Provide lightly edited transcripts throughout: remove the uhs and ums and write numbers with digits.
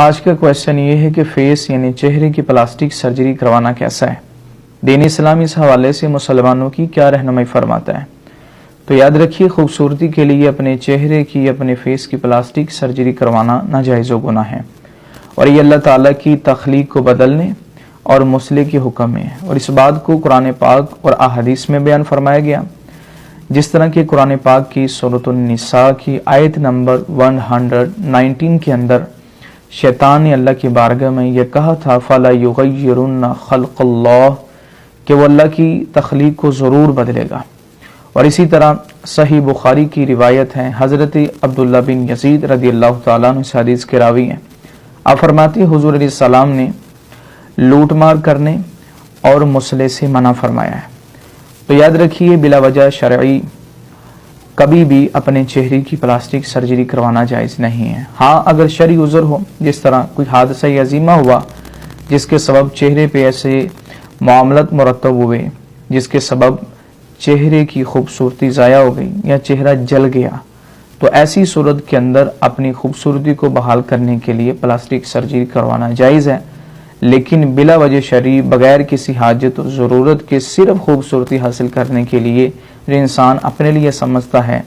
آج کا کویشچن یہ ہے کہ فیس یعنی چہرے کی پلاسٹک سرجری کروانا کیسا ہے؟ دین اسلام اس حوالے سے مسلمانوں کی کیا رہنمائی فرماتا ہے؟ تو یاد رکھیے، خوبصورتی کے لیے اپنے چہرے کی، اپنے فیس کی پلاسٹک سرجری کروانا ناجائز و گناہ ہے، اور یہ اللہ تعالیٰ کی تخلیق کو بدلنے اور مسئلے کے حکم میں ہے، اور اس بات کو قرآن پاک اور احادیث میں بیان فرمایا گیا، جس طرح کہ قرآن پاک کی سورۃ النساء کی آیت نمبر 119 کے اندر شیطان نے اللہ کی بارگاہ میں یہ کہا تھا فَلَا يُغَيِّرُنَّ خَلْقَ اللَّهِ کہ وہ اللہ کی تخلیق کو ضرور بدلے گا۔ اور اسی طرح صحیح بخاری کی روایت ہے، حضرت عبداللہ بن یزید رضی اللہ تعالیٰ عنہ اس حدیث کے راوی ہیں، آپ فرماتے ہیں حضور علیہ السلام نے لوٹ مار کرنے اور مسئلے سے منع فرمایا ہے۔ تو یاد رکھیے، بلا وجہ شرعی کبھی بھی اپنے چہرے کی پلاسٹک سرجری کروانا جائز نہیں ہے۔ ہاں، اگر شرعی عذر ہو، جس طرح کوئی حادثہ عظیمہ ہوا جس کے سبب چہرے پہ ایسے معاملات مرتب ہوئے جس کے سبب چہرے کی خوبصورتی ضائع ہو گئی یا چہرہ جل گیا، تو ایسی صورت کے اندر اپنی خوبصورتی کو بحال کرنے کے لیے پلاسٹک سرجری کروانا جائز ہے، لیکن بلا وجہ شرعی بغیر کسی حاجت و ضرورت کے صرف خوبصورتی حاصل کرنے کے لیے جو انسان اپنے لیے سمجھتا ہے،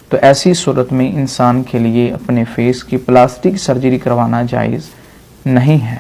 تو ایسی صورت میں انسان کے لیے اپنے فیس کی پلاسٹک سرجری کروانا جائز نہیں ہے۔